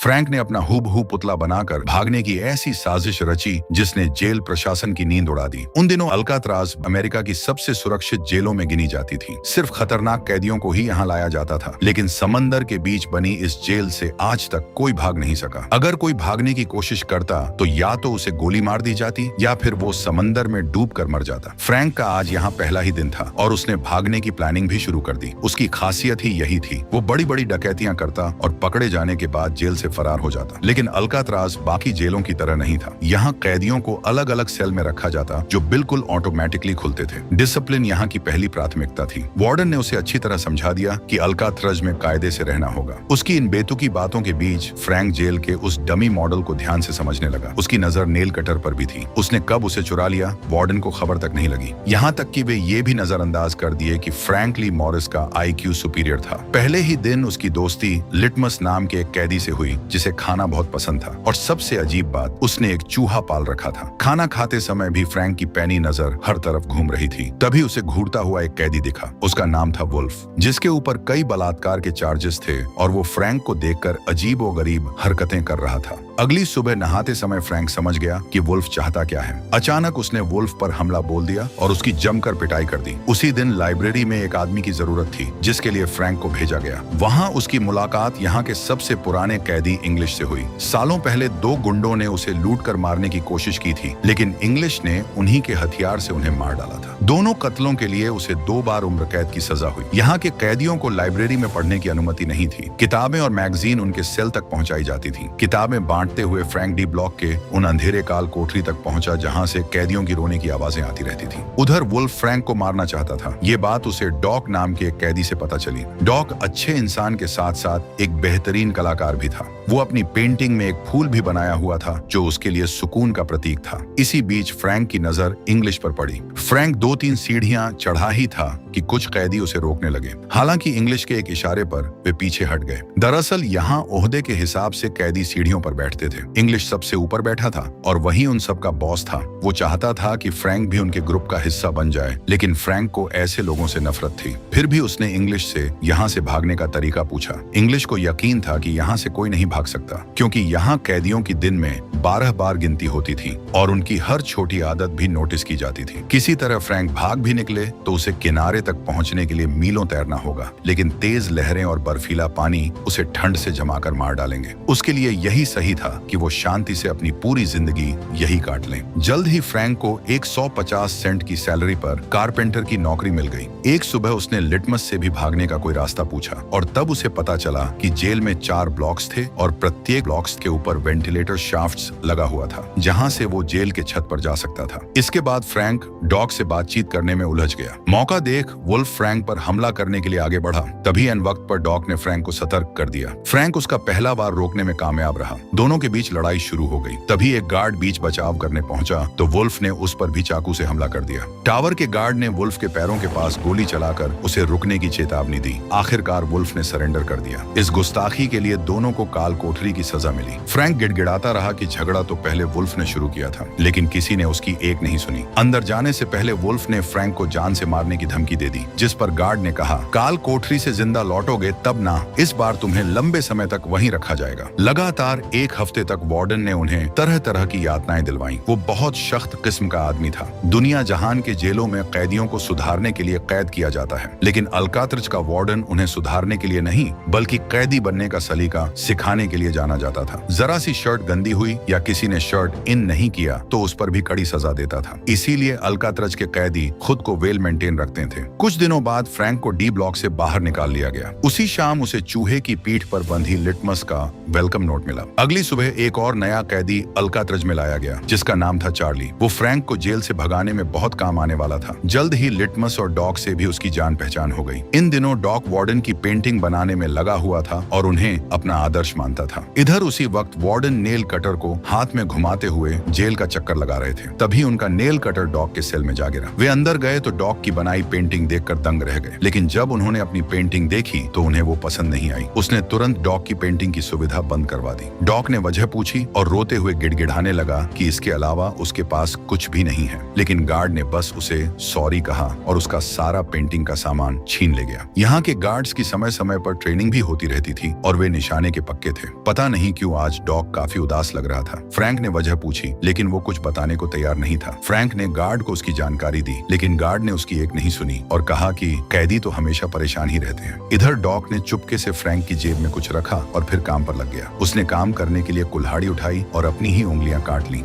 Frank ने अपना हूबहू पुतला बनाकर भागने की ऐसी साजिश रची जिसने जेल प्रशासन की नींद उड़ा दी। उन दिनों अल्कात्राज अमेरिका की सबसे सुरक्षित जेलों में गिनी जाती थी। सिर्फ खतरनाक कैदियों को ही यहाँ लाया जाता था, लेकिन समंदर के बीच बनी इस जेल से आज तक कोई भाग नहीं सका। अगर कोई भागने की कोशिश करता तो या तो उसे गोली मार दी जाती या फिर वो समंदर में डूब कर मर जाता। फ्रैंक का आज यहाँ पहला ही दिन था और उसने भागने की प्लानिंग भी शुरू कर दी। उसकी खासियत ही यही थी, वो बड़ी बड़ी डकैतियां करता और पकड़े जाने के बाद जेल से फरार हो जाता। लेकिन अल्कात्राज बाकी जेलों की तरह नहीं था। यहाँ कैदियों को अलग अलग सेल में रखा जाता जो बिल्कुल ऑटोमेटिकली खुलते थे। डिसिप्लिन यहाँ की पहली प्राथमिकता थी। वार्डन ने उसे अच्छी तरह समझा दिया कि अल्कात्राज में कायदे से रहना होगा। उसकी इन बेतुकी बातों के बीच फ्रैंक जेल के उस डमी मॉडल को ध्यान से समझने लगा। उसकी नजर नेल कटर पर भी थी। उसने कब उसे चुरा लिया वार्डन को खबर तक नहीं लगी। यहाँ तक कि वे ये भी नजरअंदाज कर दिए कि फ्रैंक ली मॉरिस का IQ सुपीरियर था। पहले ही दिन उसकी दोस्ती लिटमस नाम के एक कैदी से हुई जिसे खाना बहुत पसंद था, और सबसे अजीब बात, उसने एक चूहा पाल रखा था। खाना खाते समय भी फ्रैंक की पैनी नजर हर तरफ घूम रही थी। तभी उसे घूरता हुआ एक कैदी दिखा। उसका नाम था वुल्फ, जिसके ऊपर कई बलात्कार के चार्जेस थे और वो फ्रैंक को देखकर अजीबोगरीब हरकतें कर रहा था। अगली सुबह नहाते समय फ्रैंक समझ गया कि वुल्फ चाहता क्या है। अचानक उसने वुल्फ पर हमला बोल दिया और उसकी जमकर पिटाई कर दी। उसी दिन लाइब्रेरी में एक आदमी की जरूरत थी जिसके लिए फ्रैंक को भेजा गया। वहाँ उसकी मुलाकात यहाँ के सबसे पुराने कैदी इंग्लिश से हुई। सालों पहले दो गुंडों ने उसे लूट कर मारने की कोशिश की थी, लेकिन इंग्लिश ने उन्हीं के हथियार से उन्हें मार डाला था। दोनों कत्लों के लिए उसे 2 बार उम्र कैद की सजा हुई। यहाँ के कैदियों को लाइब्रेरी में पढ़ने की अनुमति नहीं थी। किताबें और मैगजीन उनके सेल तक पहुंचाई जाती थी। किताबें बांटते हुए फ्रैंक डी ब्लॉक के उन अंधेरे काल कोठरी तक पहुंचा जहां से कैदियों की रोने की आवाजें आती रहती थी। उधर वुल्फ फ्रैंक को मारना चाहता था। ये बात उसे डॉक नाम के एक कैदी से पता चली। डॉक अच्छे इंसान के साथ साथ एक बेहतरीन कलाकार भी था। वो अपनी पेंटिंग में एक फूल भी बनाया हुआ था जो उसके लिए सुकून का प्रतीक था। इसी बीच फ्रैंक की नजर इंग्लिश पर पड़ी। फ्रैंक 2-3 सीढ़ियां चढ़ा ही था कि कुछ कैदी उसे रोकने लगे। हालांकि इंग्लिश के एक इशारे पर वे पीछे हट गए। दरअसल यहाँ ओहदे के हिसाब से कैदी सीढ़ियों पर बैठते थे। इंग्लिश सबसे ऊपर बैठा था और वही उन सब का बॉस था। वो चाहता था कि फ्रैंक भी उनके ग्रुप का हिस्सा बन जाए, लेकिन फ्रैंक को ऐसे लोगों से नफरत थी। फिर भी उसने इंग्लिश से यहाँ से भागने का तरीका पूछा। इंग्लिश को यकीन था कि यहाँ से कोई नहीं भाग सकता, क्योंकि यहाँ कैदियों की दिन में 12 बार गिनती होती थी और उनकी हर छोटी आदत भी नोटिस की जाती थी। किसी तरह फ्रैंक भाग भी निकले तो उसे किनारे तक पहुंचने के लिए मीलों तैरना होगा, लेकिन तेज लहरें और बर्फीला पानी उसे ठंड से जमाकर मार डालेंगे। उसके लिए यही सही था कि वो शांति से अपनी पूरी जिंदगी यही काट लें। जल्द ही फ्रैंक को एक 150 सेंट की सैलरी पर कारपेंटर की नौकरी मिल गई। एक सुबह उसने लिटमस से भी भागने का कोई रास्ता पूछा और तब उसे पता चला कि जेल में 4 ब्लॉक्स थे और प्रत्येक ब्लॉक्स के ऊपर वेंटिलेटर शाफ्ट्स लगा हुआ था, जहां से वो जेल के छत पर जा सकता था। इसके बाद फ्रैंक डॉक से बातचीत करने में उलझ गया। मौका देख वुल्फ फ्रैंक पर हमला करने के लिए आगे बढ़ा। तभी अन वक्त पर डॉक ने फ्रैंक को सतर्क कर दिया। फ्रैंक उसका पहला बार रोकने में कामयाब रहा। दोनों के बीच लड़ाई शुरू हो गई। तभी एक गार्ड बीच बचाव करने पहुंचा तो वुल्फ ने उस पर भी चाकू से हमला कर दिया। टावर के गार्ड ने वुल्फ के पैरों के पास गोली चलाकर उसे रुकने की चेतावनी दी। आखिरकार वुल्फ ने सरेंडर कर दिया। इस गुस्ताखी के लिए दोनों को काल कोठरी की सजा मिली। फ्रैंक गिड़गिड़ाता रहा कि झगड़ा तो पहले वुल्फ ने शुरू किया था, लेकिन किसी ने उसकी एक नहीं सुनी। अंदर जाने से पहले वुल्फ ने फ्रैंक को जान से मारने की धमकी दे दी, जिस पर गार्ड ने कहा, काल कोठरी से जिंदा लौटोगे तब ना, इस बार तुम्हें लंबे समय तक वहीं रखा जाएगा। लगातार 1 हफ्ते तक वार्डन ने उन्हें तरह तरह की यातनाएं दिलवाई। वो बहुत सख्त किस्म का आदमी था। दुनिया जहान के जेलों में कैदियों को सुधारने के लिए कैद किया जाता है, लेकिन अल्कात्रज का वार्डन उन्हें सुधारने के लिए नहीं बल्कि कैदी बनने का सलीका सिखाने के लिए जाना जाता था। जरा सी शर्ट गंदी हुई या किसी ने शर्ट इन नहीं किया तो उस पर भी कड़ी सजा देता था। इसीलिए अल्कात्रज के कैदी खुद को वेल मेंटेन रखते थे। कुछ दिनों बाद फ्रैंक को डी ब्लॉक से बाहर निकाल लिया गया। उसी शाम उसे चूहे की पीठ पर बंधी लिटमस का वेलकम नोट मिला। अगली सुबह एक और नया कैदी अल्कात्रज में लाया गया जिसका नाम था चार्ली। वो फ्रैंक को जेल से भगाने में बहुत काम आने वाला था। जल्द ही लिटमस और डॉक से भी उसकी जान पहचान हो गई। इन दिनों डॉक वार्डन की पेंटिंग बनाने में लगा हुआ था और उन्हें अपना आदर्श मानता था। इधर उसी वक्त वार्डन नेल कटर को हाथ में घुमाते हुए जेल का चक्कर लगा रहे थे। तभी उनका नेल कटर डॉग के सेल में जा गिरा। वे अंदर गए तो डॉग की बनाई पेंटिंग देखकर दंग रह गए, लेकिन जब उन्होंने अपनी पेंटिंग देखी तो उन्हें वो पसंद नहीं आई। उसने तुरंत डॉग की पेंटिंग की सुविधा बंद करवा दी। डॉग ने वजह पूछी और रोते हुए गिड़गिड़ाने लगा कि इसके अलावा उसके पास कुछ भी नहीं है, लेकिन गार्ड ने बस उसे सॉरी कहा और उसका सारा पेंटिंग का सामान छीन ले गया। यहाँ के गार्ड्स की समय समय पर ट्रेनिंग भी होती रहती थी और वे निशाने के पक्के थे। पता नहीं क्यों आज डॉग काफी उदास लग रहा था। फ्रैंक ने वजह पूछी, लेकिन वो कुछ बताने को तैयार नहीं था। फ्रैंक ने गार्ड को उसकी जानकारी दी, लेकिन गार्ड ने उसकी एक नहीं सुनी और कहा कि कैदी तो हमेशा परेशान ही रहते हैं। इधर डॉग ने चुपके से फ्रैंक की जेब में कुछ रखा और फिर काम पर लग गया। उसने काम करने के लिए कुल्हाड़ी उठाई और अपनी ही उंगलियां काट ली।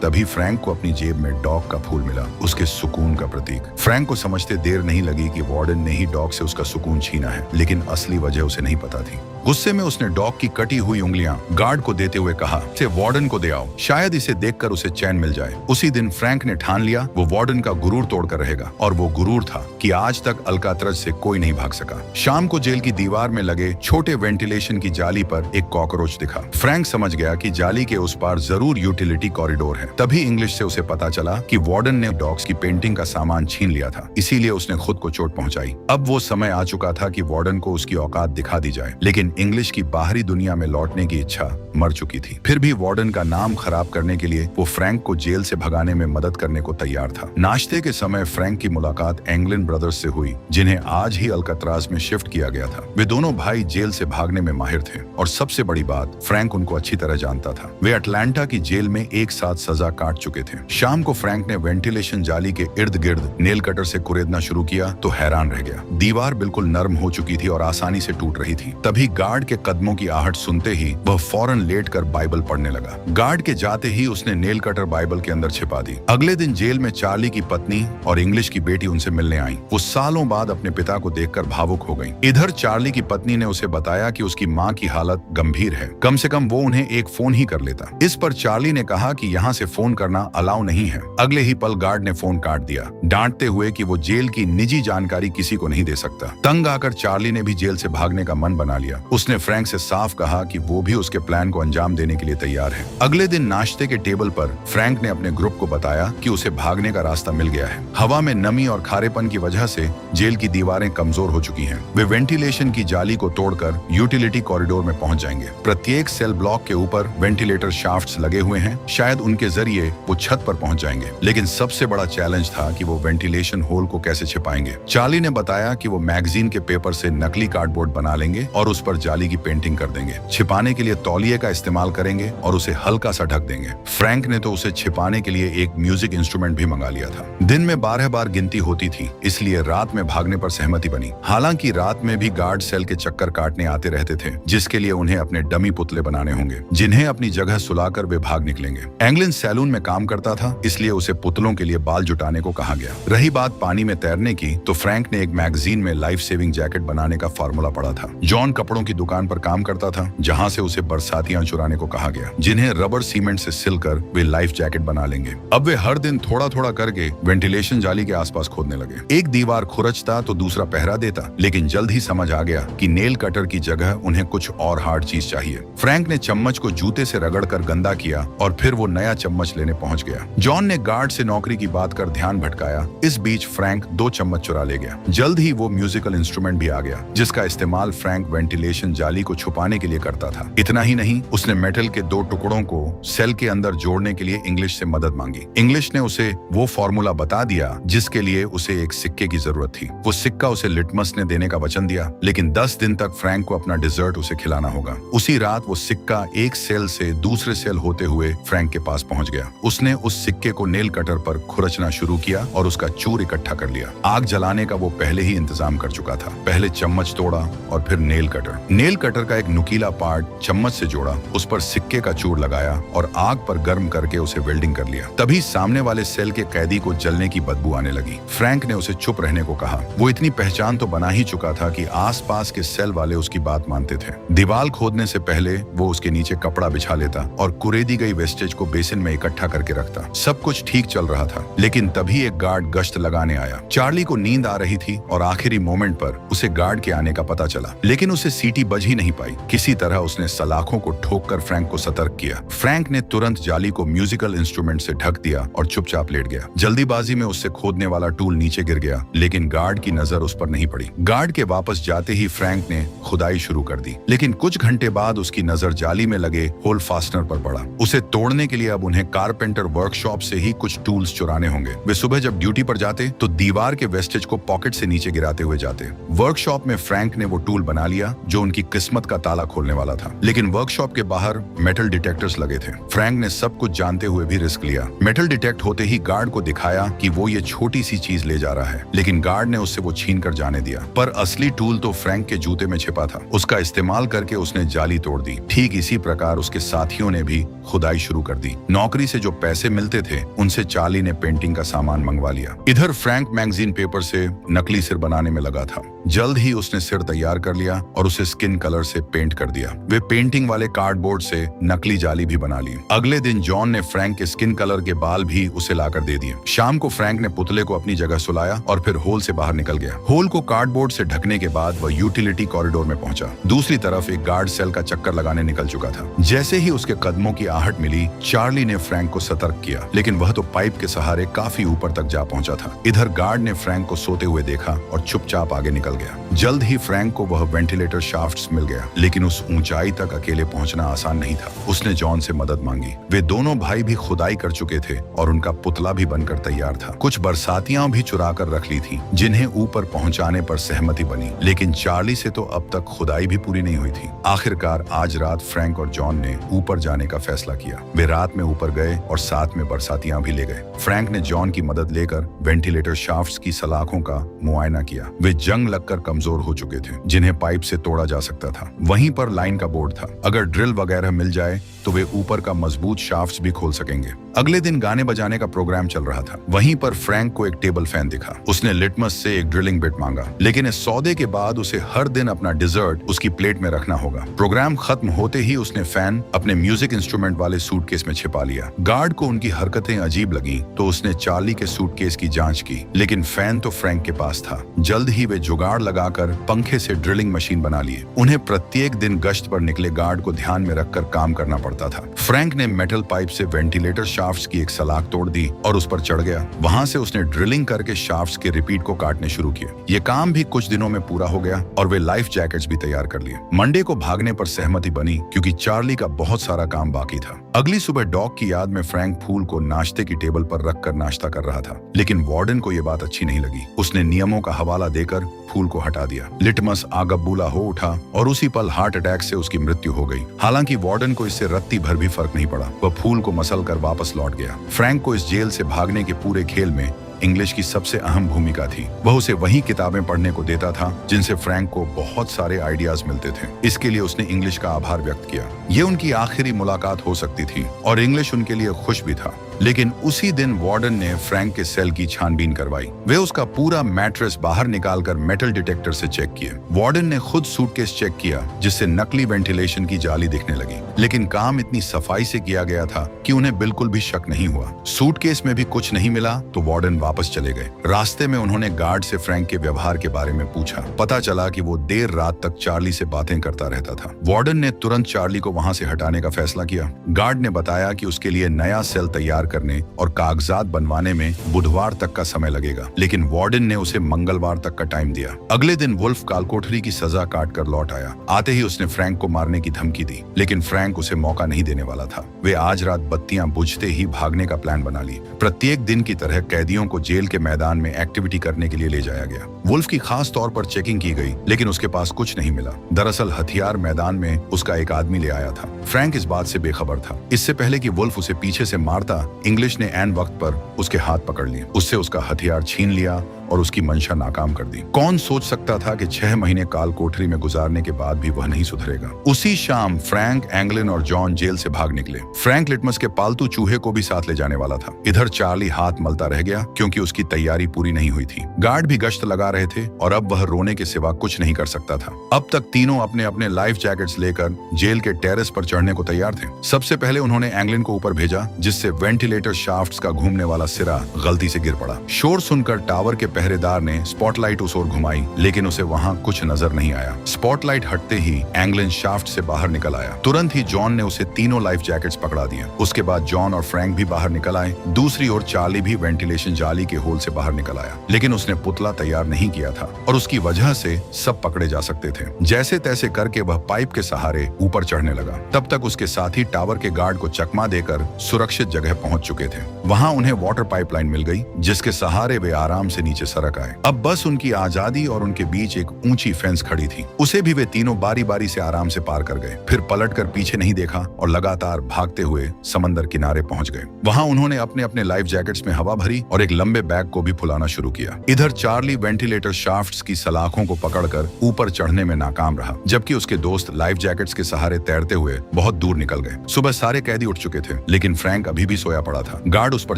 तभी फ्रैंक को अपनी जेब में डॉग का फूल मिला, उसके सुकून का प्रतीक। फ्रैंक को समझते देर नहीं लगी कि वार्डन ने ही डॉग से उसका सुकून छीना है, लेकिन असली वजह उसे नहीं पता थी। गुस्से में उसने डॉग की कटी हुई उंगलियां गार्ड को देते हुए कहा, इसे वार्डन को दे आओ, शायद इसे देखकर उसे चैन मिल जाए। उसी दिन फ्रैंक ने ठान लिया वो वार्डन का गुरूर तोड़कर रहेगा, और वो गुरूर था कि आज तक अल्कात्रज से कोई नहीं भाग सका। शाम को जेल की दीवार में लगे छोटे वेंटिलेशन की जाली पर एक कॉकरोच दिखा। फ्रैंक समझ गया कि जाली के उस पार जरूर यूटिलिटी कॉरिडोर है। तभी इंग्लिश से उसे पता चला कि वार्डन ने डॉग्स की पेंटिंग का सामान छीन लिया था, इसीलिए उसने खुद को चोट पहुंचाई। अब वो समय आ चुका था कि वार्डन को उसकी औकात दिखा दी जाए, लेकिन इंग्लिश की बाहरी दुनिया में लौटने की इच्छा मर चुकी थी। फिर भी वार्डन का नाम खराब करने के लिए वो फ्रैंक को जेल से भगाने में मदद करने को तैयार था। नाश्ते के समय फ्रैंक की मुलाकात एंगलिन ब्रदर्स से हुई, जिन्हें आज ही अल्कात्राज में शिफ्ट किया गया था। वे दोनों भाई जेल से भागने में माहिर थे, और सबसे बड़ी बात, फ्रैंक उनको अच्छी तरह जानता था। वे अटलांटा की जेल में एक साथ सजा काट चुके थे। शाम को फ्रैंक ने वेंटिलेशन जाली के इर्द गिर्द नेल कटर से कुरेदना शुरू किया तो हैरान रह गया। दीवार बिल्कुल नरम हो चुकी थी और आसानी से टूट रही थी। तभी गार्ड के कदमों की आहट सुनते ही वह फौरन लेटकर बाइबल पढ़ने लगा। गार्ड के जाते ही उसने नेल कटर बाइबल के अंदर छिपा दी। अगले दिन जेल में चार्ली की पत्नी और इंग्लिश की बेटी उनसे मिलने आई। वो सालों बाद अपने पिता को देखकर भावुक हो गई। इधर चार्ली की पत्नी ने उसे बताया कि उसकी माँ की हालत गंभीर है, कम से कम वो उन्हें एक फोन ही कर लेता। इस पर चार्ली ने कहा कि यहाँ से फोन करना अलाउ नहीं है। अगले ही पल गार्ड ने फोन काट दिया, डांटते हुए कि वो जेल की निजी जानकारी किसी को नहीं दे सकता। तंग आकर चार्ली ने भी जेल से भागने का मन बना लिया। उसने फ्रैंक से साफ कहा कि वो भी उसके प्लान को अंजाम देने के लिए तैयार है। अगले दिन नाश्ते के टेबल पर फ्रैंक ने अपने ग्रुप को बताया कि उसे भागने का रास्ता मिल गया है। हवा में नमी और खारेपन की वजह से जेल की दीवारें कमजोर हो चुकी हैं। वे वेंटिलेशन की जाली को तोड़कर यूटिलिटी कॉरिडोर में पहुंच जाएंगे। प्रत्येक सेल ब्लॉक के ऊपर वेंटिलेटर शाफ्ट्स लगे हुए हैं, शायद उनके जरिए वो छत पर पहुंच जाएंगे। लेकिन सबसे बड़ा चैलेंज था कि वो वेंटिलेशन होल को कैसे छिपाएंगे। चार्ली ने बताया कि वो मैगजीन के पेपर से नकली कार्डबोर्ड बना लेंगे और उस पर जाली की पेंटिंग कर देंगे। छिपाने के लिए तौलिए का इस्तेमाल करेंगे और उसे हल्का सा ढक देंगे। फ्रैंक ने तो उसे छिपाने के लिए एक म्यूजिक इंस्ट्रूमेंट भी मंगा लिया था। दिन में 12 बार गिनती होती थी, इसलिए रात में भागने पर सहमति बनी। हालांकि रात में भी गार्ड सेल के चक्कर काटने आते रहते थे, जिसके लिए उन्हें अपने डमी पुतले बनाने होंगे, जिन्हें अपनी जगह सुलाकर वे भाग निकलेंगे। एंगलिन सैलून में काम करता था, इसलिए उसे पुतलों के लिए बाल जुटाने को कहा गया। रही बात पानी में तैरने की, तो फ्रैंक ने एक मैगजीन में लाइफ सेविंग जैकेट बनाने का फार्मूला पढ़ा था। जॉन कपड़ों की दुकान पर काम करता था, जहां से उसे बरसातियां चुराने को कहा गया, जिन्हें रबर सीमेंट से सिलकर वे लाइफ जैकेट बना लेंगे। अब वे हर दिन थोड़ा थोड़ा करके वेंटिलेशन जाली के आसपास खोदने लगे। एक दीवार खुरचता तो दूसरा पहरा देता, लेकिन जल्द ही समझ आ गया कि नेल कटर की जगह उन्हें कुछ और हार्ड चीज चाहिए। फ्रैंक ने चम्मच को जूते से रगड़कर गंदा किया और फिर वो नया चम्मच लेने पहुंच गया। जॉन ने गार्ड से नौकरी की बात कर ध्यान भटकाया। इस बीच फ्रैंक 2 चम्मच चुरा ले गया। जल्द ही वो म्यूजिकल इंस्ट्रूमेंट भी आ गया, जिसका इस्तेमाल फ्रैंक वेंटिलेशन जाली को छुपाने के लिए करता था। इतना ही नहीं, उसने मेटल के 2 टुकड़ों को सेल के अंदर जोड़ने के लिए इंग्लिश से मदद मांगी। इंग्लिश ने उसे वो फॉर्मूला बता दिया जिसके लिए उसे एक सिक्के की जरूरत थी। वो सिक्का उसे लिटमस ने देने का वचन दिया, लेकिन 10 दिन तक फ्रैंक को अपना डिजर्ट उसे खिलाना होगा। उसी रात वो सिक्का एक सेल से दूसरे सेल होते हुए फ्रैंक के पास पहुंच गया। उसने उस सिक्के को नेल कटर पर खुरचना शुरू किया और उसका चूर इकट्ठा कर लिया। आग जलाने का वो पहले ही इंतजाम कर चुका था। पहले चम्मच तोड़ा और फिर नेल कटर। नेल कटर का एक नुकीला पार्ट चम्मच से जोड़ा, उस पर सिक्के का चूर लगाया और आग पर गर्म करके उसे वेल्डिंग कर लिया। तभी सामने वाले सेल के कैदी को जलने की बदबू आने लगी। फ्रैंक ने उसे चुप रहने को कहा। वो इतनी पहचान तो बना ही चुका था कि आसपास के सेल वाले उसकी बात मानते थे। दीवार खोदने से पहले वो उसके नीचे कपड़ा बिछा लेता और कुरेदी गई वेस्टेज को बेसिन में इकट्ठा करके रखता। सब कुछ ठीक चल रहा था, लेकिन तभी एक गार्ड गश्त लगाने आया। चार्ली को नींद आ रही थी और आखिरी मोमेंट पर उसे गार्ड के आने का पता चला, लेकिन उसे सीटी सीटी बज ही नहीं पाई। किसी तरह उसने सलाखों को ठोककर फ्रैंक को सतर्क किया। फ्रैंक ने तुरंत जाली को म्यूजिकल इंस्ट्रूमेंट से ढक दिया और चुपचाप लेट गया। जल्दीबाजी में उससे खोदने वाला टूल नीचे गिर गया, लेकिन गार्ड की नजर उस पर नहीं पड़ी। गार्ड के वापस जाते ही फ्रैंक ने खुदाई शुरू कर दी, लेकिन कुछ घंटे बाद उसकी नजर जाली में लगे होल फास्टनर पर पड़ा। उसे तोड़ने के लिए अब उन्हें कारपेंटर वर्कशॉप से ही कुछ टूल्स चुराने होंगे। वे सुबह जब ड्यूटी पर जाते तो दीवार के वेस्टेज को पॉकेट से नीचे गिराते हुए जाते। वर्कशॉप में फ्रैंक ने वो टूल बना लिया जो उनकी किस्मत का ताला खोलने वाला था, लेकिन वर्कशॉप के बाहर मेटल डिटेक्टर्स लगे थे। फ्रैंक ने सब कुछ जानते हुए भी रिस्क लिया। मेटल डिटेक्ट होते ही गार्ड को दिखाया कि वो ये छोटी सी चीज ले जा रहा है, लेकिन गार्ड ने उससे वो छीन कर जाने दिया। पर असली टूल तो फ्रैंक के जूते में छिपा था। उसका इस्तेमाल करके उसने जाली तोड़ दी। ठीक इसी प्रकार उसके साथियों ने भी खुदाई शुरू कर दी। नौकरी से जो पैसे मिलते थे उनसे चार्ली ने पेंटिंग का सामान मंगवा लिया। इधर फ्रैंक मैगजीन पेपर से नकली सिर बनाने में लगा था। जल्द ही उसने सिर तैयार कर लिया और उसे स्किन कलर से पेंट कर दिया। वे पेंटिंग वाले कार्डबोर्ड से नकली जाली भी बना ली। अगले दिन जॉन ने फ्रैंक के स्किन कलर के बाल भी उसे लाकर दे दिए। शाम को फ्रैंक ने पुतले को अपनी जगह सुलाया और फिर होल से बाहर निकल गया। होल को कार्डबोर्ड से ढकने के बाद वह यूटिलिटी कॉरिडोर में पहुंचा। दूसरी तरफ एक गार्ड सेल का चक्कर लगाने निकल चुका था। जैसे ही उसके कदमों की आहट मिली, चार्ली ने फ्रैंक को सतर्क किया, लेकिन वह तो पाइप के सहारे काफी ऊपर तक जा पहुंचा था। इधर गार्ड ने फ्रैंक को सोते हुए देखा और चुपचाप आगे निकल गया। जल्द ही फ्रैंक को वह वेंटिलेटर शाफ्ट्स मिल गया, लेकिन उस ऊंचाई तक अकेले पहुंचना आसान नहीं था। उसने जॉन से मदद मांगी। वे दोनों भाई भी खुदाई कर चुके थे और उनका पुतला भी बनकर तैयार था। कुछ बरसातियां भी चुरा कर रख ली थी, जिन्हें ऊपर पहुंचाने पर सहमति बनी, लेकिन चार्ली से तो अब तक खुदाई भी पूरी नहीं हुई थी। आखिरकार आज रात फ्रैंक और जॉन ने ऊपर जाने का फैसला किया। वे रात में ऊपर गए और साथ में बरसातियां भी ले गए। फ्रैंक ने जॉन की मदद लेकर वेंटिलेटर शाफ्ट्स की सलाखों का मुआयना किया। वे जंग लगकर कमजोर हो चुके थे, जिन्हें पाइप से तोड़ा जा सकता था। वहीं पर लाइन का बोर्ड था। अगर ड्रिल वगैरह मिल जाए तो वे ऊपर का मजबूत शाफ्ट्स भी खोल सकेंगे। अगले दिन गाने बजाने का प्रोग्राम चल रहा था। वहीं पर फ्रैंक को एक टेबल फैन दिखा। उसने लिटमस से एक ड्रिलिंग बिट मांगा, लेकिन इस सौदे के बाद उसे हर दिन अपना डिजर्ट उसकी प्लेट में रखना होगा। प्रोग्राम खत्म होते ही उसने फैन अपने म्यूजिक इंस्ट्रूमेंट वाले सूटकेस में छिपा लिया। गार्ड को उनकी हरकतें अजीब लगी तो उसने चार्ली के सूटकेस की जांच की, लेकिन फैन तो फ्रैंक के पास था। जल्द ही वे जुगाड़ लगाकर पंखे से ड्रिलिंग मशीन बना लिए। उन्हें प्रत्येक दिन गश्त पर निकले गार्ड को ध्यान में रखकर काम करना पड़ता था। फ्रैंक ने मेटल पाइप से वेंटिलेटर शाफ्ट्स की एक सलाख तोड़ दी और उस पर चढ़ गया। वहां से उसने ड्रिलिंग करके शाफ्ट्स के रिपीट को काटने शुरू किए। ये काम भी कुछ दिनों में पूरा हो गया और वे लाइफ जैकेट्स भी तैयार कर लिए। मंडे को भागने पर सहमति बनी, क्योंकि चार्ली का बहुत सारा काम बाकी था। अगली सुबह डॉग की याद में फ्रैंक फूल को नाश्ते की टेबल पर रखकर नाश्ता कर रहा था, लेकिन वार्डन को यह बात अच्छी नहीं लगी। उसने नियमों का हवाला देकर फूल को हटा दिया। लिटमस आगबूला हो उठा और उसी पल हार्ट अटैक से उसकी मृत्यु हो गई। हालांकि वार्डन को इससे रत्ती भर भी फर्क नहीं पड़ा। वह फूल को मसल कर वापस लौट गया। फ्रैंक को इस जेल से भागने के पूरे खेल में इंग्लिश की सबसे अहम भूमिका थी। वह उसे वही किताबें पढ़ने को देता था जिनसे फ्रैंक को बहुत सारे आइडियाज मिलते थे। इसके लिए उसने इंग्लिश का आभार व्यक्त किया। ये उनकी आखिरी मुलाकात हो सकती थी और इंग्लिश उनके लिए खुश भी था। लेकिन उसी दिन वार्डन ने फ्रैंक के सेल की छानबीन करवाई। वे उसका पूरा मैट्रेस बाहर निकालकर मेटल डिटेक्टर से चेक किए। वार्डन ने खुद सूटकेस चेक किया, जिससे नकली वेंटिलेशन की जाली दिखने लगी, लेकिन काम इतनी सफाई से किया गया था कि उन्हें बिल्कुल भी शक नहीं हुआ। सूटकेस में भी कुछ नहीं मिला तो वार्डन वापस चले गए। रास्ते में उन्होंने गार्ड से फ्रैंक के व्यवहार के बारे में पूछा। पता चला कि वो देर रात तक चार्ली से बातें करता रहता था। वार्डन ने तुरंत चार्ली को वहां से हटाने का फैसला किया। गार्ड ने बताया कि उसके लिए नया सेल तैयार करने और कागजात बनवाने में बुधवार तक का समय लगेगा, लेकिन वार्डन ने उसे मंगलवार तक का टाइम दिया। अगले दिन वुल्फ कालकोठरी की सजा काट कर लौट आया। आते ही उसने फ्रैंक को मारने की धमकी दी, लेकिन फ्रैंक उसे मौका नहीं देने वाला था। वे आज रात बत्तियां बुझते ही भागने का प्लान बना ली। प्रत्येक दिन की तरह कैदियों को जेल के मैदान में एक्टिविटी करने के लिए ले जाया गया। वुल्फ की खास तौर पर चेकिंग की गई, लेकिन उसके पास कुछ नहीं मिला। दरअसल हथियार मैदान में उसका एक आदमी ले आया था। फ्रैंक इस बात से बेखबर था। इससे पहले कि वुल्फ उसे पीछे से मारता, इंग्लिश ने ऐन वक्त पर उसके हाथ पकड़ लिए, उससे उसका हथियार छीन लिया और उसकी मंशा नाकाम कर दी। कौन सोच सकता था कि 6 महीने काल कोठरी में गुजारने के बाद भी वह नहीं सुधरेगा। उसी शाम फ्रैंक, एंगलिन और जॉन जेल से भाग निकले। फ्रैंक लिटमस के पालतू चूहे को भी साथ ले जाने वाला था। इधर चार्ली हाथ मलता रह गया, क्योंकि उसकी तैयारी पूरी नहीं हुई थी। गार्ड भी गश्त लगा रहे थे और अब वह रोने के सिवा कुछ नहीं कर सकता था। अब तक तीनों अपने अपने लाइफ जैकेट्स लेकर जेल के टेरेस पर चढ़ने को तैयार थे। सबसे पहले उन्होंने एंगलिन को ऊपर भेजा, जिससे वेंटिलेटर शाफ्ट्स का घूमने वाला सिरा गलती से गिर पड़ा। शोर सुनकर टावर के पहरेदार ने स्पॉटलाइट उस ओर घुमाई, लेकिन उसे वहां कुछ नजर नहीं आया। स्पॉटलाइट हटते ही एंगलिन शाफ्ट से बाहर निकल आया। तुरंत ही जॉन ने उसे तीनों लाइफ जैकेट्स पकड़ा दिए। उसके बाद जॉन और फ्रैंक भी बाहर निकल आए। दूसरी ओर चार्ली भी वेंटिलेशन जाली के होल से बाहर निकल आया, लेकिन उसने पुतला तैयार नहीं किया था और उसकी वजह से सब पकड़े जा सकते थे। जैसे तैसे करके वह पाइप के सहारे ऊपर चढ़ने लगा। तब तक उसके साथी टावर के गार्ड को चकमा देकर सुरक्षित जगह पहुंच चुके थे। वहां उन्हें वाटर पाइपलाइन मिल गई, जिसके सहारे वे आराम से नीचे सरक आए। अब बस उनकी आजादी और उनके बीच एक ऊंची फेंस खड़ी थी। उसे भी वे तीनों बारी बारी से आराम से पार कर गए। फिर पलटकर पीछे नहीं देखा और लगातार भागते हुए समंदर किनारे पहुंच गए। वहां उन्होंने अपने अपने लाइफ जैकेट्स में हवा भरी और एक लंबे बैग को भी फुलाना शुरू किया। इधर चार्ली वेंटिलेटर शाफ्ट्स की सलाखों को पकड़कर ऊपर चढ़ने में नाकाम रहा, जबकि उसके दोस्त लाइफ जैकेट्स के सहारे तैरते हुए बहुत दूर निकल गए। सुबह सारे कैदी उठ चुके थे, लेकिन फ्रैंक अभी भी सोया पड़ा था। गार्ड उस पर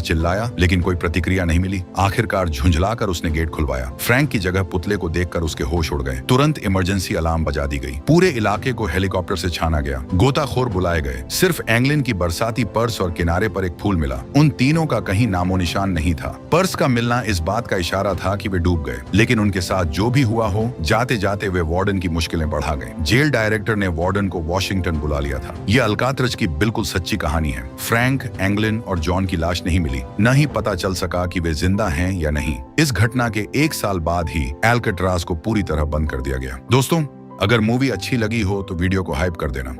चिल्लाया, लेकिन कोई प्रतिक्रिया नहीं मिली। आखिरकार झुंझलाकर उसने गेट खुलवाया। फ्रैंक की जगह पुतले को देखकर उसके होश उड़ गए। तुरंत इमरजेंसी अलार्म बजा दी गई। पूरे इलाके को हेलीकॉप्टर से छाना गया। गोताखोर बुलाए गए। सिर्फ एंगलिन की बरसाती पर्स और किनारे पर एक फूल मिला। उन तीनों का कहीं नामो निशान नहीं था। पर्स का मिलना इस बात का इशारा था कि वे डूब गए, लेकिन उनके साथ जो भी हुआ हो, जाते जाते वे वार्डन की मुश्किलें बढ़ा गए। जेल डायरेक्टर ने वार्डन को वॉशिंगटन बुला लिया था। यह अल्काट्राज की बिल्कुल सच्ची कहानी है। फ्रैंक, एंगलिन और जॉन की लाश नहीं मिली। न ही पता चल सका कि वे जिंदा हैं या नहीं। इस घटना के 1 साल बाद ही अल्काट्राज को पूरी तरह बंद कर दिया गया। दोस्तों, अगर मूवी अच्छी लगी हो तो वीडियो को हाइप कर देना।